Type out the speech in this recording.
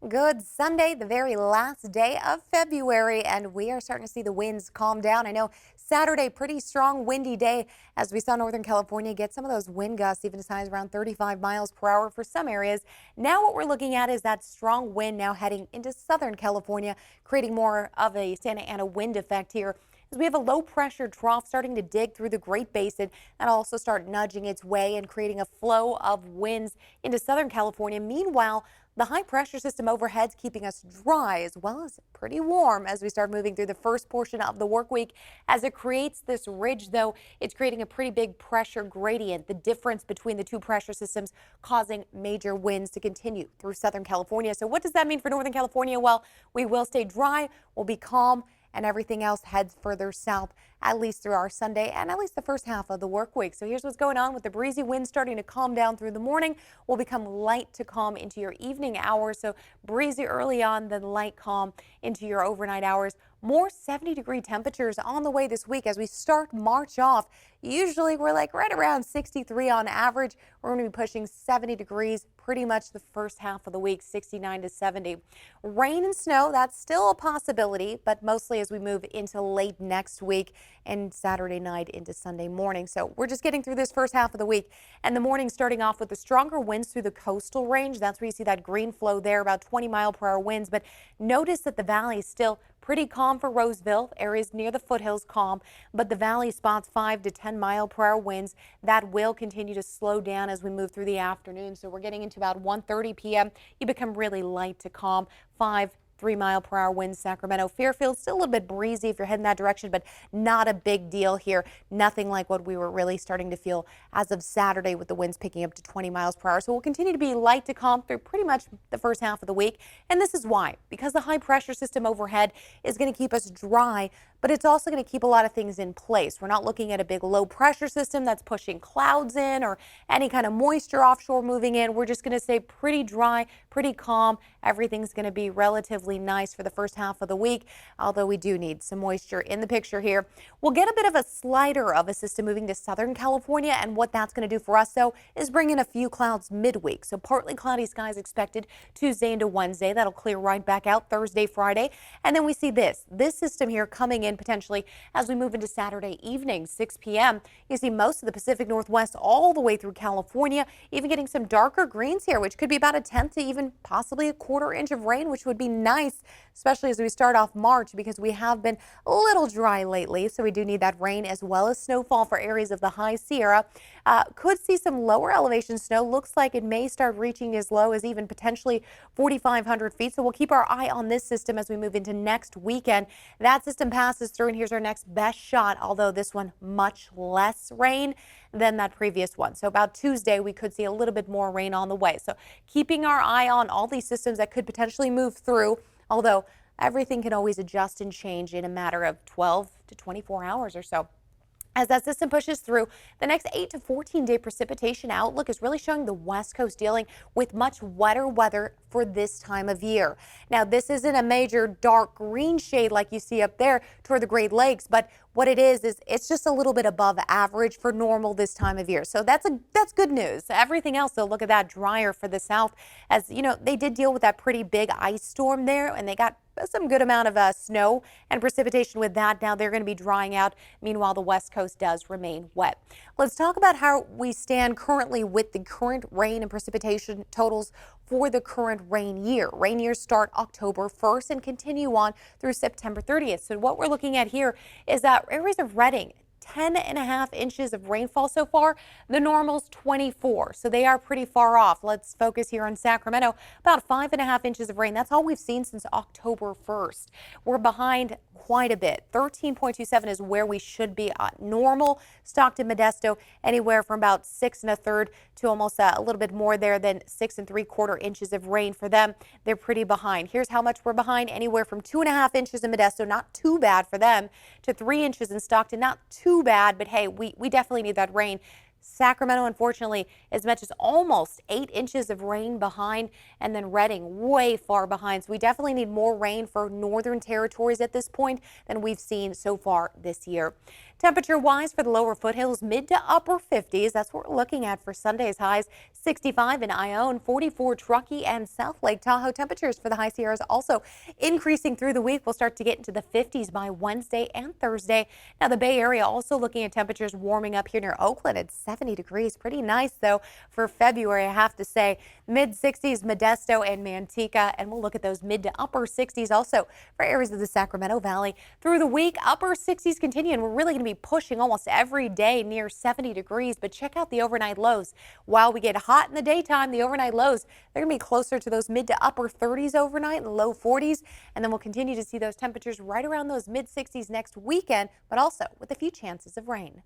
Good Sunday, the very last day of February, and we are starting to see the winds calm down. I know Saturday, pretty strong windy day as we saw Northern California get some of those wind gusts, even as high as around 35 miles per hour for some areas. Now what we're looking at is that strong wind now heading into Southern California, creating more of a Santa Ana wind effect here. As we have a low pressure trough starting to dig through the Great Basin and also start nudging its way and creating a flow of winds into Southern California. Meanwhile, the high pressure system overhead is keeping us dry as well as pretty warm as we start moving through the first portion of the work week. As it creates this ridge, though, it's creating a pretty big pressure gradient. The difference between the two pressure systems causing major winds to continue through Southern California. So what does that mean for Northern California? Well, we will stay dry, we'll be calm, and everything else heads further south, at least through our Sunday and at least the first half of the work week. So here's what's going on with the breezy wind starting to calm down through the morning. Will become light to calm into your evening hours. So breezy early on, then light calm into your overnight hours. More 70-degree temperatures on the way this week as we start March off. Usually we're like right around 63 on average. We're going to be pushing 70 degrees pretty much the first half of the week, 69 to 70. Rain and snow, that's still a possibility, but mostly as we move into late next week and Saturday night into Sunday morning. So we're just getting through this first half of the week, and the morning starting off with the stronger winds through the coastal range. That's where you see that green flow there, about 20-mile-per-hour winds. But notice that the valley is still pretty calm for Roseville. Areas near the foothills calm, but the valley spots 5 to 10-mile-per-hour winds. That will continue to slow down as we move through the afternoon. So we're getting into about 1:30 p.m. You become really light to calm. 3-mile-per-hour winds, Sacramento. Fairfield, still a little bit breezy if you're heading that direction, but not a big deal here. Nothing like what we were really starting to feel as of Saturday with the winds picking up to 20 miles per hour. So we'll continue to be light to calm through pretty much the first half of the week. And this is why, because the high pressure system overhead is going to keep us dry, but it's also going to keep a lot of things in place. We're not looking at a big low pressure system that's pushing clouds in or any kind of moisture offshore moving in. We're just going to stay pretty dry, pretty calm. Everything's going to be relatively nice for the first half of the week, although we do need some moisture in the picture here. We'll get a bit of a slider of a system moving to Southern California, and what that's going to do for us, though, is bring in a few clouds midweek. So partly cloudy skies expected Tuesday into Wednesday. That'll clear right back out Thursday, Friday. And then we see this system here coming in potentially as we move into Saturday evening, 6 p.m. You see most of the Pacific Northwest all the way through California, even getting some darker greens here, which could be about a tenth to even possibly a quarter inch of rain, which would be nice, especially as we start off March, because we have been a little dry lately. So we do need that rain as well as snowfall for areas of the high Sierra. Could see some lower elevation snow. Looks like it may start reaching as low as even potentially 4,500 feet. So we'll keep our eye on this system as we move into next weekend. That system passes through, and here's our next best shot, although this one much less rain than that previous one. So about Tuesday, we could see a little bit more rain on the way. So keeping our eye on all these systems that could potentially move through, although everything can always adjust and change in a matter of 12 to 24 hours or so. As that system pushes through, the next 8 to 14-day precipitation outlook is really showing the West Coast dealing with much wetter weather for this time of year. Now, this isn't a major dark green shade like you see up there toward the Great Lakes, but what it is it's just a little bit above average for normal this time of year. So that's good news. Everything else, though, look at that, drier for the south. As you know, they did deal with that pretty big ice storm there, and they got some good amount of snow and precipitation with that. Now they're going to be drying out. Meanwhile, the West Coast does remain wet. Let's talk about how we stand currently with the current rain and precipitation totals for the current rain year. Rain years start October 1st and continue on through September 30th. So what we're looking at here is that areas of Redding, 10.5 inches of rainfall so far. The normal's 24, so they are pretty far off. Let's focus here on Sacramento. About 5.5 inches of rain. That's all we've seen since October 1st. We're behind quite a bit. 13.27 is where we should be at normal. Stockton, Modesto, anywhere from about 6 1/3 to almost a little bit more there than 6 3/4 inches of rain for them. They're pretty behind. Here's how much we're behind. Anywhere from 2.5 inches in Modesto, not too bad for them, to 3 inches in Stockton, not too bad, but hey, we definitely need that rain. Sacramento, unfortunately, as much as almost 8 inches of rain behind, and then Redding way far behind. So we definitely need more rain for northern territories at this point than we've seen so far this year. Temperature wise for the lower foothills, mid to upper 50s. That's what we're looking at for Sunday's highs. 65 in Ione, 44 Truckee and South Lake Tahoe. Temperatures for the high Sierras also increasing through the week. We'll start to get into the 50s by Wednesday and Thursday. Now the Bay Area also looking at temperatures warming up here near Oakland at 70 degrees. Pretty nice though for February, I have to say. Mid 60s Modesto and Manteca, and we'll look at those mid to upper 60s also for areas of the Sacramento Valley. Through the week, upper 60s continue, and we're really going to be pushing almost every day near 70 degrees. But check out the overnight lows. While we get hot in the daytime, the overnight lows, they're going to be closer to those mid to upper 30s overnight and low 40s. And then we'll continue to see those temperatures right around those mid 60s next weekend, but also with a few chances of rain.